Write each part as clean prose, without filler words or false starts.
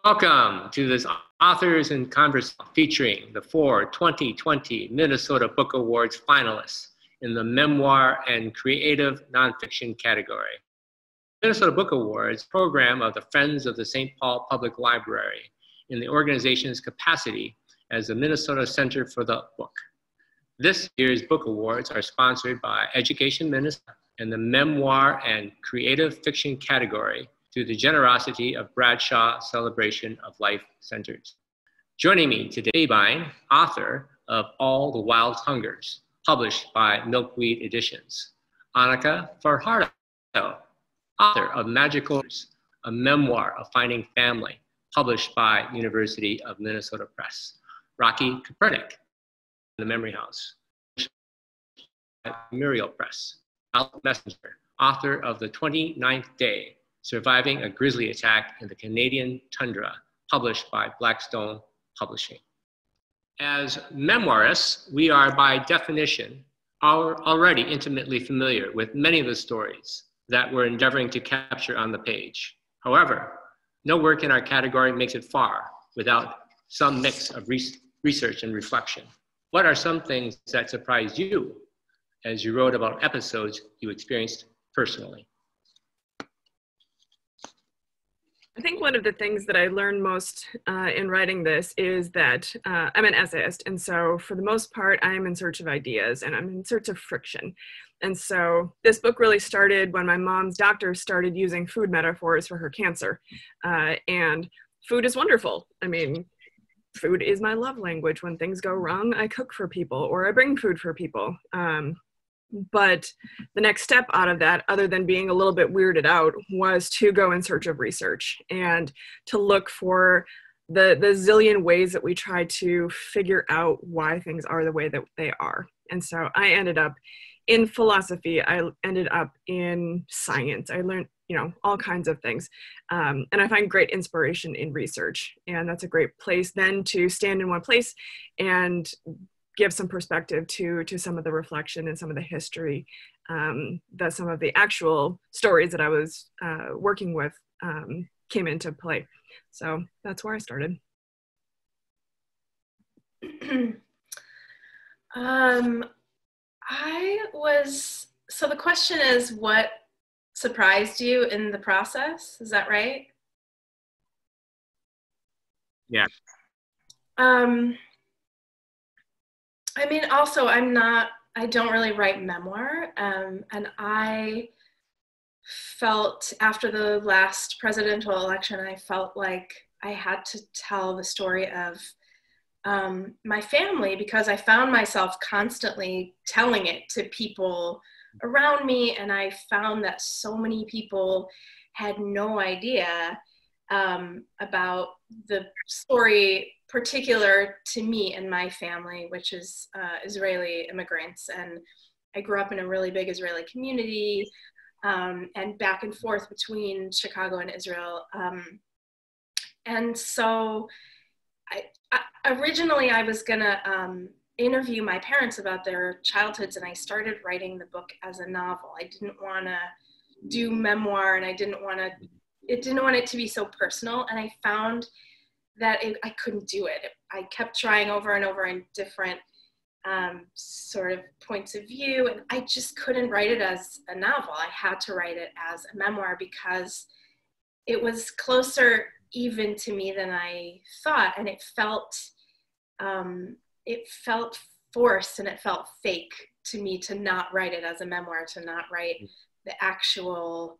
Welcome to this Authors in Conversation featuring the 2020 Minnesota Book Awards finalists in the Memoir and Creative Nonfiction category. Minnesota Book Awards program of the Friends of the St. Paul Public Library in the organization's capacity as the Minnesota Center for the Book. This year's book awards are sponsored by Education Minnesota and the Memoir and Creative Fiction category through the generosity of Bradshaw Celebration of Life Centers. Joining me today, Babine, author of All the Wild Hungers, published by Milkweed Editions. Anika Fajardo, author of Magical, a memoir of finding family, published by University of Minnesota Press. Raki, Kopernik, The Memory House, Muriel Press. Al Messenger, author of The 29th Day, Surviving a Grizzly Attack in the Canadian Tundra, published by Blackstone Publishing. As memoirists, we are by definition already intimately familiar with many of the stories that we're endeavoring to capture on the page. However, no work in our category makes it far without some mix of research and reflection. What are some things that surprised you as you wrote about episodes you experienced personally? I think one of the things that I learned most in writing this is that I'm an essayist. And so for the most part, I'm in search of ideas and I'm in search of friction. And so this book really started when my mom's doctor started using food metaphors for her cancer. And food is wonderful. I mean, food is my love language. When things go wrong, I cook for people or I bring food for people. But the next step out of that, other than being a little bit weirded out, was to go in search of research and to look for the zillion ways that we try to figure out why things are the way that they are. And so I ended up in philosophy. I ended up in science. I learned, all kinds of things. And I find great inspiration in research. And that's a great place then to stand in one place and give some perspective to some of the reflection and some of the history that some of the actual stories that I was working with came into play. So that's where I started. So the question is, what surprised you in the process? Is that right? Yeah. I mean, also, I don't really write memoir. And I felt after the last presidential election, I felt like I had to tell the story of my family because I found myself constantly telling it to people around me. And I found that so many people had no idea about the story particular to me and my family, which is Israeli immigrants. And I grew up in a really big Israeli community and back and forth between Chicago and Israel. And so originally I was gonna interview my parents about their childhoods, and I started writing the book as a novel. I didn't wanna do memoir, and I didn't want it to be so personal. And I found that I couldn't do it. I kept trying over and over in different sort of points of view, and I just couldn't write it as a novel. I had to write it as a memoir because it was closer even to me than I thought, and it felt forced and it felt fake to me to not write it as a memoir, to not write the actual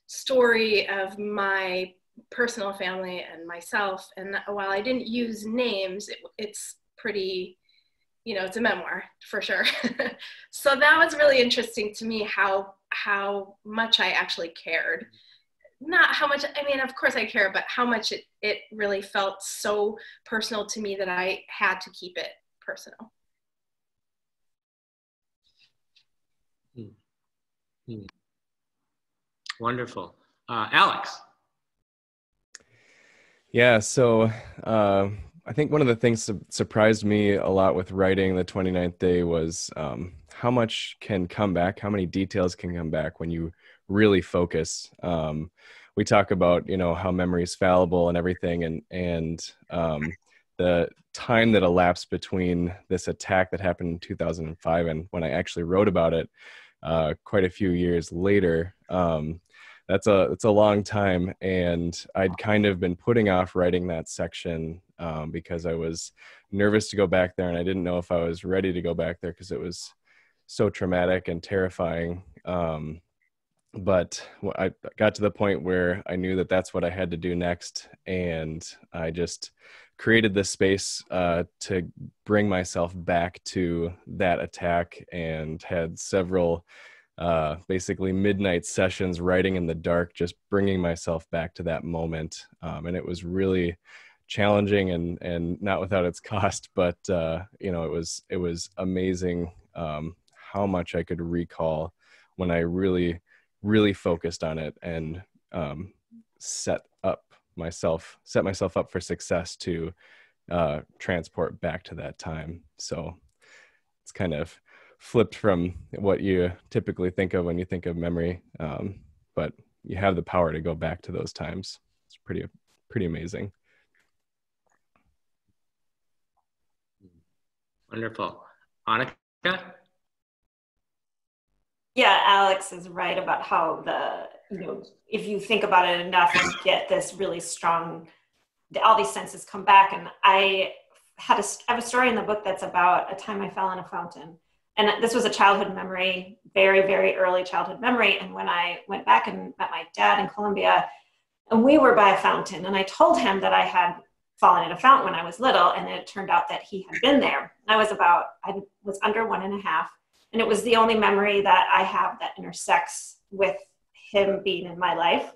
story of my personal family and myself. And while I didn't use names, it's pretty, it's a memoir for sure. So that was really interesting to me, how much I actually cared. Not how much, I mean, of course I care, but how much it really felt so personal to me that I had to keep it personal. Wonderful. Alex. Yeah, so I think one of the things that surprised me a lot with writing The 29th Day was how much can come back, how many details can come back when you really focus. we talk about, you know, how memory is fallible and everything. And the time that elapsed between this attack that happened in 2005 and when I actually wrote about it quite a few years later, it's a long time. And I'd kind of been putting off writing that section because I was nervous to go back there, and I didn't know if I was ready to go back there because it was so traumatic and terrifying. But I got to the point where I knew that that's what I had to do next. And I just created this space to bring myself back to that attack, and had several basically midnight sessions writing in the dark, just bringing myself back to that moment. And it was really challenging and not without its cost, but you know, it was amazing how much I could recall when I really focused on it and set myself up for success to transport back to that time. So it's kind of flipped from what you typically think of when you think of memory, but you have the power to go back to those times. It's pretty amazing. Wonderful. Anika? Yeah, Alex is right about how if you think about it enough, you get this really strong, all these senses come back. And I have a story in the book that's about a time I fell in a fountain. And this was a childhood memory, very, very early childhood memory. And when I went back and met my dad in Colombia, and we were by a fountain, and I told him that I had fallen in a fountain when I was little, and it turned out that he had been there. I was under 1.5. And it was the only memory that I have that intersects with him being in my life.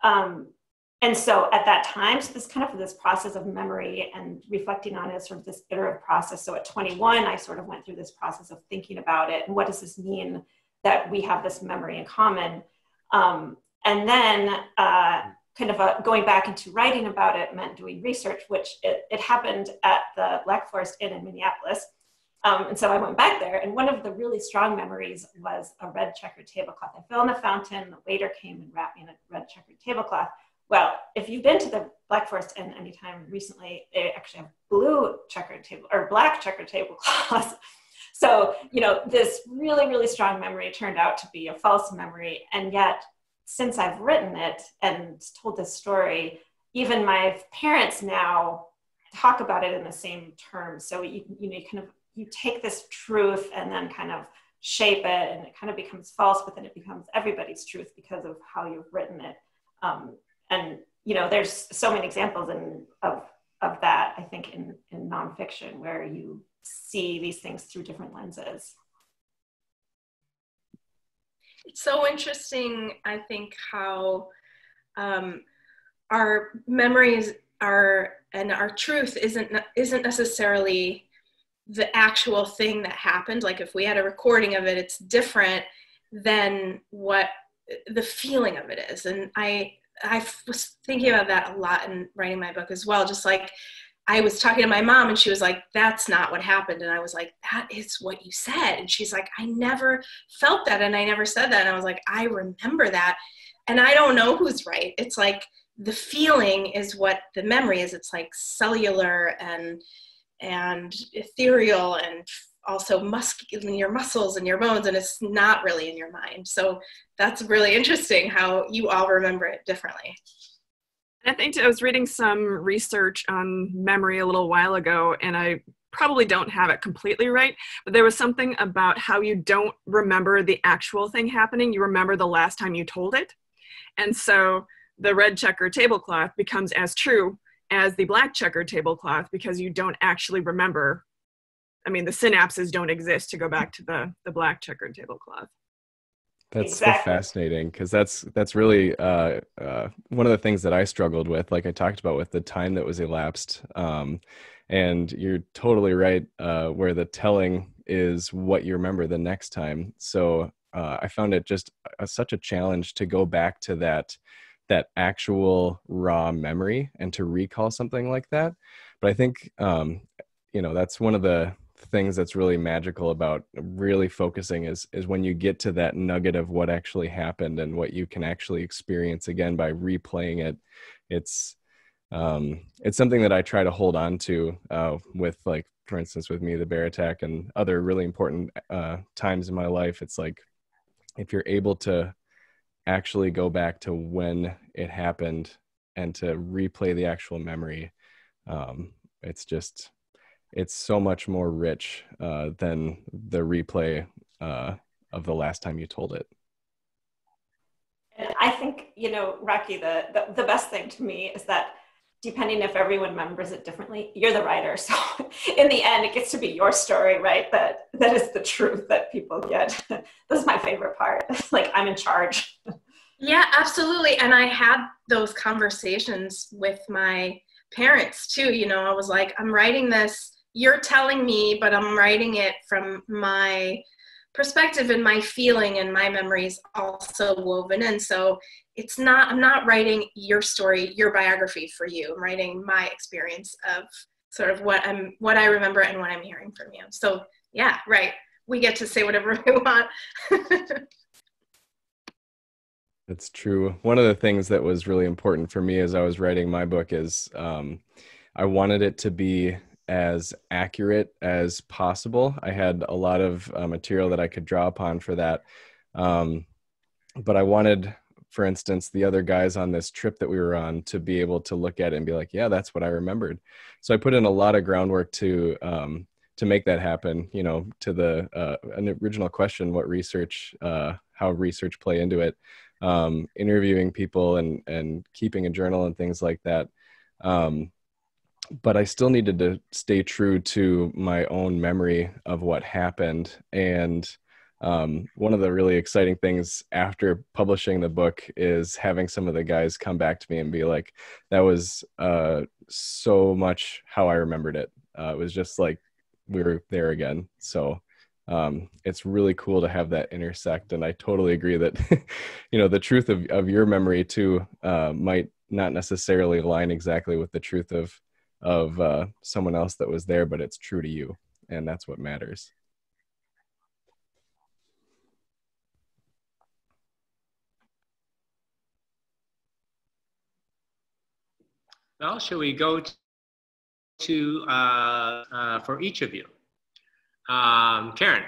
And so at that time, so this process of memory and reflecting on it is sort of this iterative process. So at 21, I sort of went through this process of thinking about it. And what does this mean that we have this memory in common? And then going back into writing about it meant doing research, which it happened at the Black Forest Inn in Minneapolis. And so I went back there, and one of the really strong memories was a red checkered tablecloth. I fell in the fountain, the waiter came and wrapped me in a red checkered tablecloth. Well, if you've been to the Black Forest Inn anytime recently, they actually have black checkered tablecloths. So, you know, this really, really strong memory turned out to be a false memory. And yet, since I've written it and told this story, even my parents now talk about it in the same terms. So you take this truth and then kind of shape it, and it kind of becomes false, but then it becomes everybody's truth because of how you've written it. And, you know, there's so many examples of that, I think, in nonfiction, where you see these things through different lenses. It's so interesting, I think, how our memories and our truth isn't necessarily the actual thing that happened. Like if we had a recording of it, it's different than what the feeling of it is. And I was thinking about that a lot in writing my book as well. Just like I was talking to my mom and she was like, that's not what happened. And I was like, that is what you said. And she's like, I never felt that. And I never said that. And I was like, I remember that. And I don't know who's right. It's like the feeling is what the memory is. It's like cellular and ethereal, and also in your muscles and your bones, and it's not really in your mind. So that's really interesting how you all remember it differently. I think I was reading some research on memory a little while ago, and I probably don't have it completely right, but there was something about how you don't remember the actual thing happening. You remember the last time you told it. And so the red checker tablecloth becomes as true as the black checker tablecloth because you don't actually remember. I mean, the synapses don't exist to go back to the black checkered tablecloth. That's Exactly. so fascinating, because that's really one of the things that I struggled with, like I talked about with the time that was elapsed. And you're totally right, where the telling is what you remember the next time. So I found it just such a challenge to go back to that actual raw memory and to recall something like that. But I think, you know, that's one of the things that's really magical about really focusing is when you get to that nugget of what actually happened and what you can actually experience again by replaying it. It's something that I try to hold on to with, like, for instance, with me, the bear attack and other really important times in my life. It's like, if you're able to actually go back to when it happened and to replay the actual memory, it's so much more rich than the replay of the last time you told it. And I think, you know, Raki, the best thing to me is that depending if everyone remembers it differently, you're the writer. So in the end, it gets to be your story, right? That is the truth that people get. This is my favorite part. It's like, I'm in charge. Yeah, absolutely. And I had those conversations with my parents too. You know, I was like, I'm writing this, you're telling me, but I'm writing it from my perspective and my feeling and my memories also woven in. So I'm not writing your story, your biography for you. I'm writing my experience of sort of what I remember and what I'm hearing from you. So yeah, right. We get to say whatever we want. That's true. One of the things that was really important for me as I was writing my book is I wanted it to be as accurate as possible. I had a lot of material that I could draw upon for that. But I wanted, for instance, the other guys on this trip that we were on to be able to look at it and be like, yeah, that's what I remembered. So I put in a lot of groundwork to make that happen. You know, to an original question, what research, how research play into it, interviewing people and keeping a journal and things like that. But I still needed to stay true to my own memory of what happened. And one of the really exciting things after publishing the book is having some of the guys come back to me and be like, that was so much how I remembered it. It was just like we were there again. So it's really cool to have that intersect. And I totally agree that, you know, the truth of your memory too might not necessarily align exactly with the truth of someone else that was there, but it's true to you, and that's what matters. Well, shall we go to for each of you? Karen,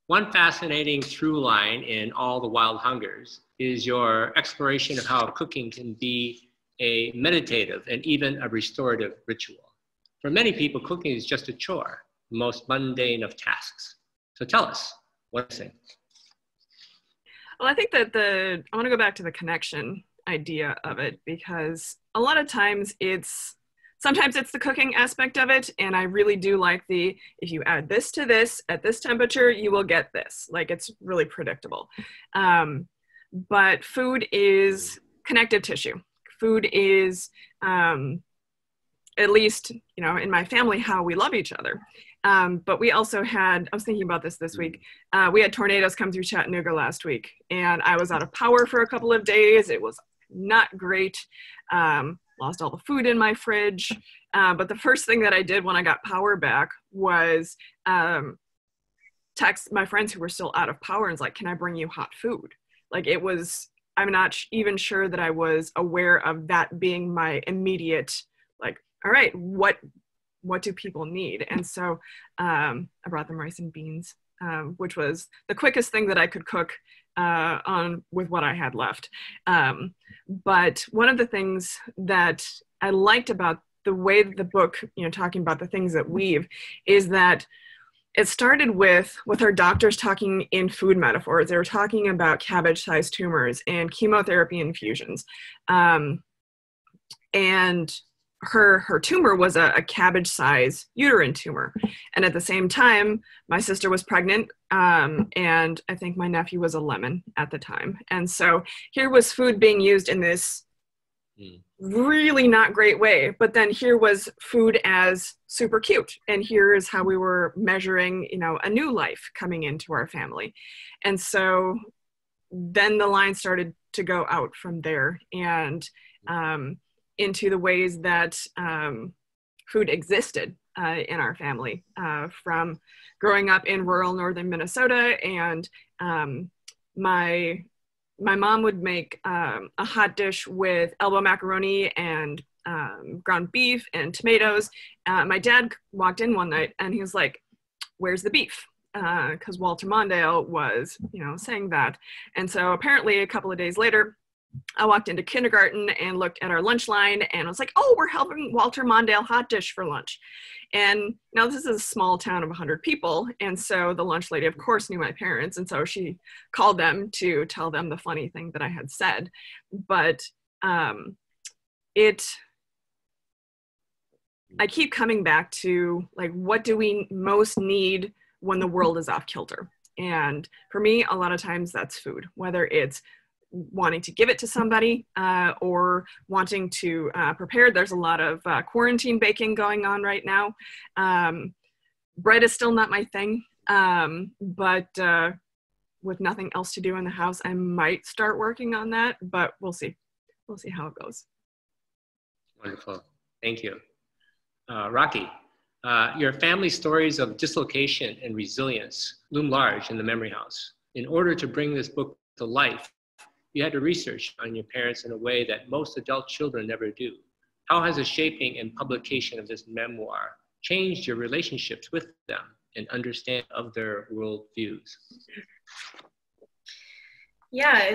one fascinating through line in All the Wild Hungers is your exploration of how cooking can be a meditative and even a restorative ritual. For many people, cooking is just a chore, the most mundane of tasks. So tell us, what is it? Well, I think that I want to go back to the connection idea of it, because a lot of times sometimes it's the cooking aspect of it, and I really do like if you add this to this at this temperature, you will get this. Like, it's really predictable. But food is connective tissue. Food is, at least, you know, in my family, how we love each other. But we also I was thinking about this week, we had tornadoes come through Chattanooga last week, and I was out of power for a couple of days. It was not great. Lost all the food in my fridge. But the first thing that I did when I got power back was text my friends who were still out of power and was like, can I bring you hot food? Like, I'm not even sure that I was aware of that being my immediate, like, all right, what do people need? And so I brought them rice and beans, which was the quickest thing that I could cook with what I had left. But one of the things that I liked about the way that the book, you know, talking about the things that weave, is that it started with her doctors talking in food metaphors. They were talking about cabbage-sized tumors and chemotherapy infusions. And her tumor was a cabbage-sized uterine tumor. And at the same time, my sister was pregnant, and I think my nephew was a lemon at the time. And so here was food being used in this really not great way, but then here was food as super cute, and here's how we were measuring, you know, a new life coming into our family. And so then the line started to go out from there, and into the ways that food existed in our family, from growing up in rural northern Minnesota. And my mom would make a hot dish with elbow macaroni and ground beef and tomatoes. My dad walked in one night and he was like, "Where's the beef?" Because Walter Mondale was, saying that. And so apparently a couple of days later, I walked into kindergarten and looked at our lunch line and I was like, "Oh, we're having Walter Mondale hot dish for lunch." And now this is a small town of 100 people. And so the lunch lady, of course, knew my parents. And so she called them to tell them the funny thing that I had said. But I keep coming back to, like, what do we most need when the world is off kilter? And for me, a lot of times that's food, whether it's wanting to give it to somebody or wanting to prepare. There's a lot of quarantine baking going on right now. Bread is still not my thing, but with nothing else to do in the house, I might start working on that, but we'll see. We'll see how it goes. Wonderful. Thank you. Raki, your family stories of dislocation and resilience loom large in the Memory House. In order to bring this book to life, you had to research on your parents in a way that most adult children never do. How has the shaping and publication of this memoir changed your relationships with them and understand of their world views? Yeah,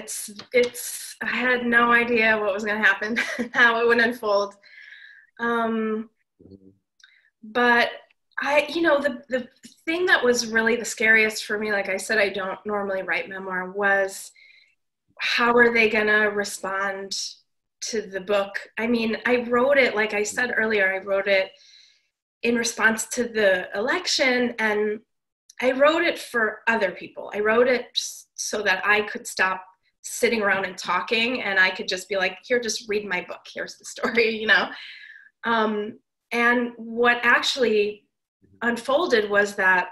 I had no idea what was going to happen, how it would unfold. But the thing that was really the scariest for me, like I said, I don't normally write memoir, was how are they going to respond to the book? I mean, I wrote it, like I said earlier, I wrote it in response to the election, and I wrote it for other people. I wrote it so that I could stop sitting around and talking, and I could just be like, here, just read my book. Here's the story, And what actually unfolded was that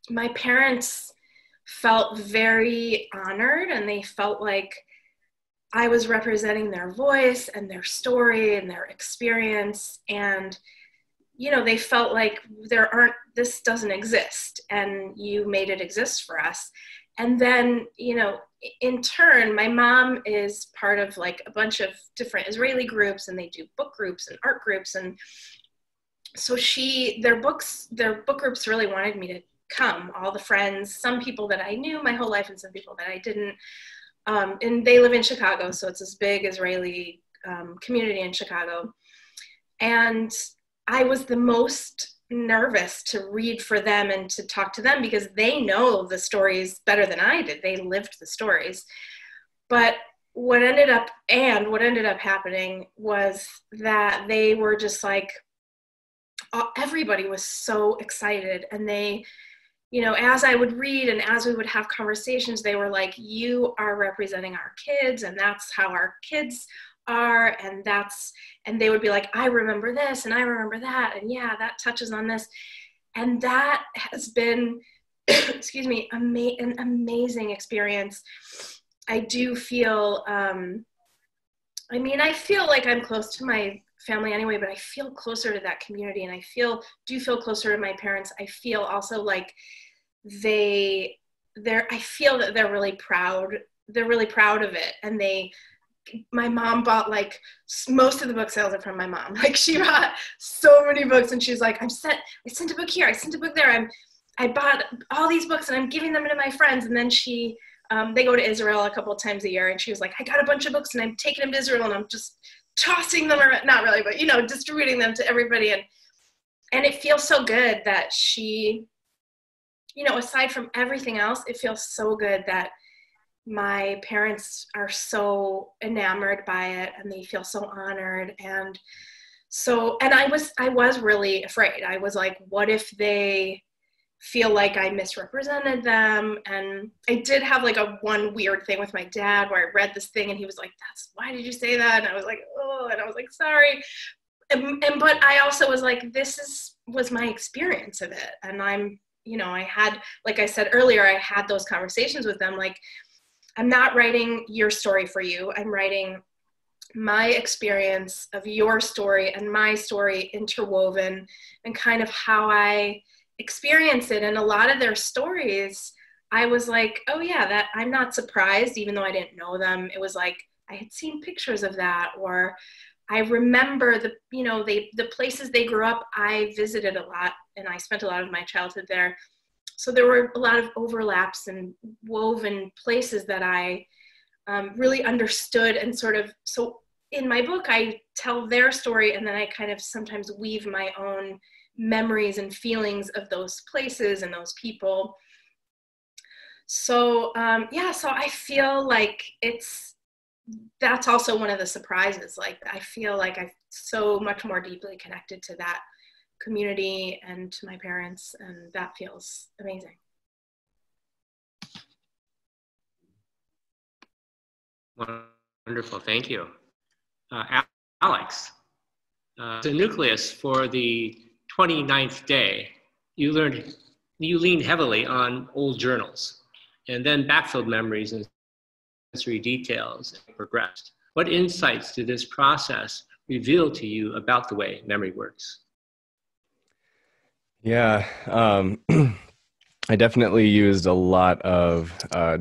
my parents felt very honored, and they felt like I was representing their voice and their story and their experience. And, they felt like this doesn't exist, and you made it exist for us. And then, in turn, my mom is part of like a bunch of different Israeli groups, and they do book groups and art groups. And so their book groups really wanted me to come, all the friends, some people that I knew my whole life and some people that I didn't. And they live in Chicago, so it's this big Israeli community in Chicago. And I was the most nervous to read for them and to talk to them because they know the stories better than I did. They lived the stories. But what ended up happening was that they were just like, everybody was so excited. And they, as I would read and as we would have conversations, they were like, you are representing our kids, and that's how our kids are. And they would be like, I remember this and I remember that. And yeah, that touches on this. And that has been, excuse me, an amazing experience. I do feel, I feel like I'm close to my family anyway, but I feel closer to that community, and I do feel closer to my parents. I feel also like I feel that they're really proud. They're really proud of it. And my mom bought, like, most of the book sales are from my mom. Like, she bought so many books, and she's like, I sent a book here, I sent a book there. I bought all these books and I'm giving them to my friends. And then they go to Israel a couple of times a year, and she was like, I got a bunch of books and I'm taking them to Israel and I'm just tossing them around, not really, but distributing them to everybody. And it feels so good that she, aside from everything else, it feels so good that my parents are so enamored by it, and they feel so honored. And I was really afraid. I was like, what if they feel like I misrepresented them? And I did have like one weird thing with my dad where I read this thing and he was like, why did you say that? And I was like, oh, and I was like, sorry. But I also was like, was my experience of it. And I had, like I said earlier, I had those conversations with them. Like, I'm not writing your story for you. I'm writing my experience of your story and my story interwoven, and kind of how I experience it. And a lot of their stories, I was like, oh yeah, that I'm not surprised, even though I didn't know them. It was like, I had seen pictures of that, or I remember the, you know, the places they grew up, I visited a lot, and I spent a lot of my childhood there. So there were a lot of overlaps and woven places that I really understood, and sort of, so in my book, I tell their story, and then I kind of sometimes weave my own memories and feelings of those places and those people. So yeah, so I feel like that's also one of the surprises. Like, I feel like I'm so much more deeply connected to that community and to my parents, and that feels amazing. Wonderful, thank you. Alex, the nucleus for the 29th day, you leaned heavily on old journals, and then backfilled memories and sensory details and progressed. What insights did this process reveal to you about the way memory works? Yeah, I definitely used a lot of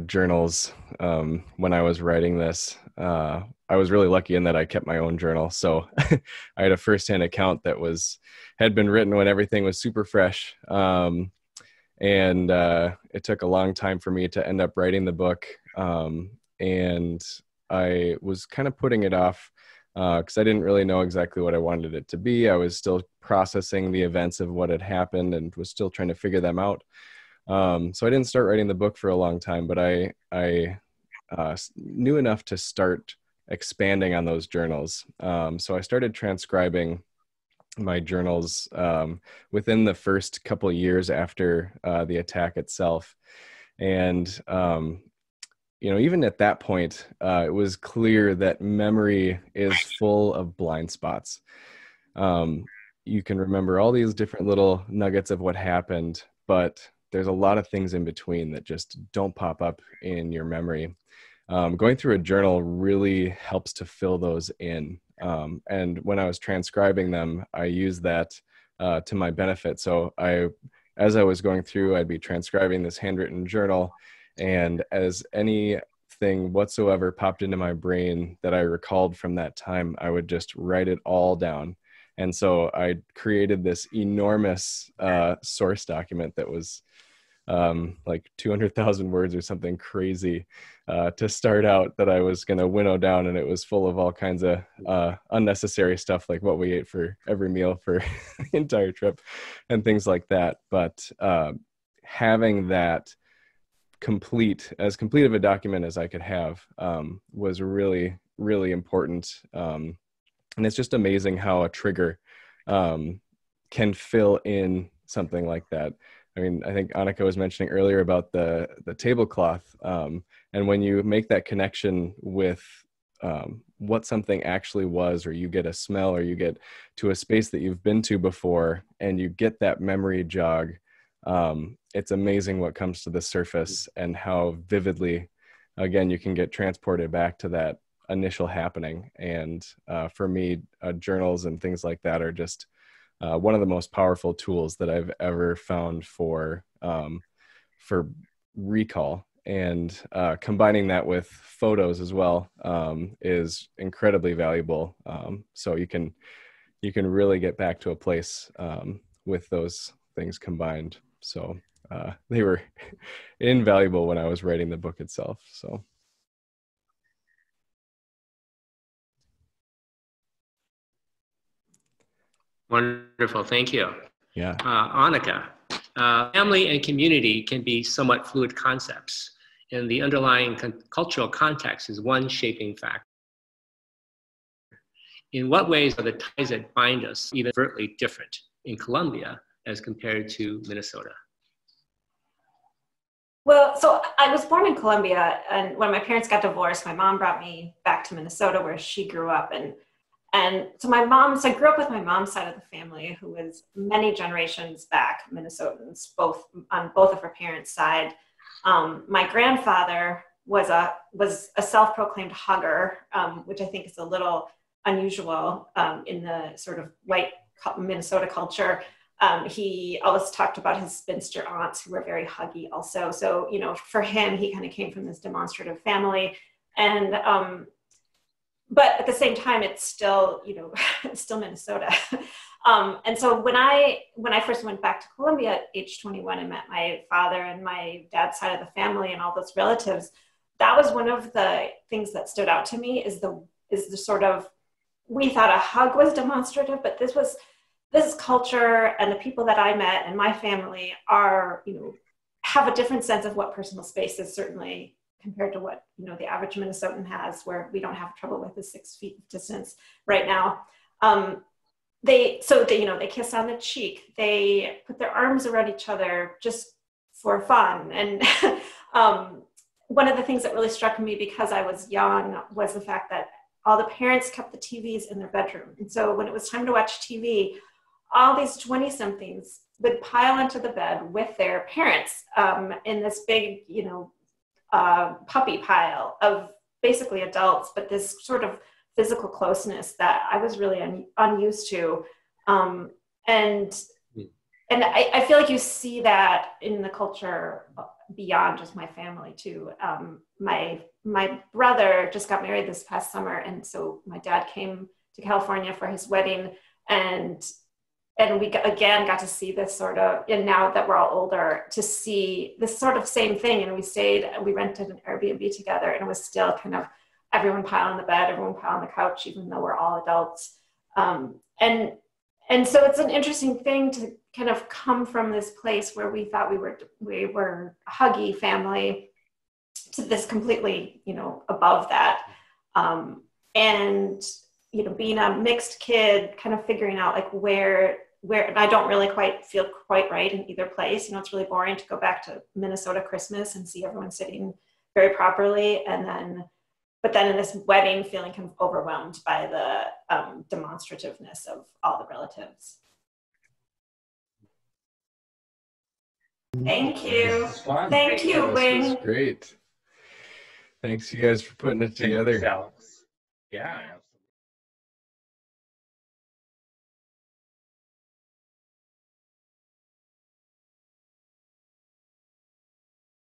journals when I was writing this. I was really lucky in that I kept my own journal. So I had a firsthand account that had been written when everything was super fresh. And it took a long time for me to end up writing the book. And I was kind of putting it off because I didn't really know exactly what I wanted it to be. I was still processing the events of what had happened and was still trying to figure them out. So I didn't start writing the book for a long time, but I knew enough to start expanding on those journals. So I started transcribing my journals within the first couple of years after the attack itself. And, even at that point, it was clear that memory is full of blind spots. You can remember all these different little nuggets of what happened, but there's a lot of things in between that just don't pop up in your memory. Going through a journal really helps to fill those in. And when I was transcribing them, I used that to my benefit. So as I was going through, I'd be transcribing this handwritten journal, and as anything whatsoever popped into my brain that I recalled from that time, I would just write it all down. And so I created this enormous source document that was like 200,000 words or something crazy to start out, that I was going to winnow down, and it was full of all kinds of unnecessary stuff, like what we ate for every meal for the entire trip and things like that. But having that as complete of a document as I could have was really, really important. And it's just amazing how a trigger can fill in something like that. I mean, I think Anika was mentioning earlier about the tablecloth. And when you make that connection with what something actually was, or you get a smell, or you get to a space that you've been to before, and you get that memory jog, it's amazing what comes to the surface, and how vividly, again, you can get transported back to that initial happening. And for me, journals and things like that are just one of the most powerful tools that I've ever found for recall. And combining that with photos as well is incredibly valuable. So you can really get back to a place with those things combined. So they were invaluable when I was writing the book itself. So. Wonderful, thank you. Yeah. Anika, family and community can be somewhat fluid concepts, and the underlying cultural context is one shaping factor. In what ways are the ties that bind us even overtly different in Colombia as compared to Minnesota? Well, so I was born in Colombia, and when my parents got divorced, my mom brought me back to Minnesota, where she grew up. And so I grew up with my mom's side of the family, who was many generations back Minnesotans, on both of her parents' side. My grandfather was a self-proclaimed hugger, which I think is a little unusual in the sort of white Minnesota culture. He always talked about his spinster aunts who were very huggy also. So, you know, for him, he kind of came from this demonstrative family. And, but at the same time, it's still, you know, it's still Minnesota. And so when I first went back to Columbia at age 21 and met my father and my dad's side of the family and all those relatives, that was one of the things that stood out to me is the sort of, we thought a hug was demonstrative, but this culture and the people that I met and my family are, you know, have a different sense of what personal space is, certainly compared to what, you know, the average Minnesotan has, where we don't have trouble with the 6 feet distance right now. They you know, they kiss on the cheek, they put their arms around each other just for fun. And one of the things that really struck me because I was young was the fact that all the parents kept the TVs in their bedroom. And so when it was time to watch TV, all these 20-somethings would pile into the bed with their parents in this big, you know, puppy pile of basically adults, but this sort of physical closeness that I was really unused to. And I feel like you see that in the culture beyond just my family too. My brother just got married this past summer, and so my dad came to California for his wedding, and we again got to see this sort of, and now that we're all older, to see this sort of same thing. And we rented an Airbnb together, and it was still kind of everyone pile on the bed, everyone pile on the couch, even though we're all adults. And so it's an interesting thing to kind of come from this place where we thought we were a huggy family to this completely, you know, above that. And, you know, being a mixed kid, kind of figuring out like where, and I don't really feel quite right in either place. You know, it's really boring to go back to Minnesota Christmas and see everyone sitting very properly. But then in this wedding, feeling kind of overwhelmed by the demonstrativeness of all the relatives. Thank you. Thank you, Wing. This was great. Thanks, you guys, for putting it together. Thanks, Alex. Yeah.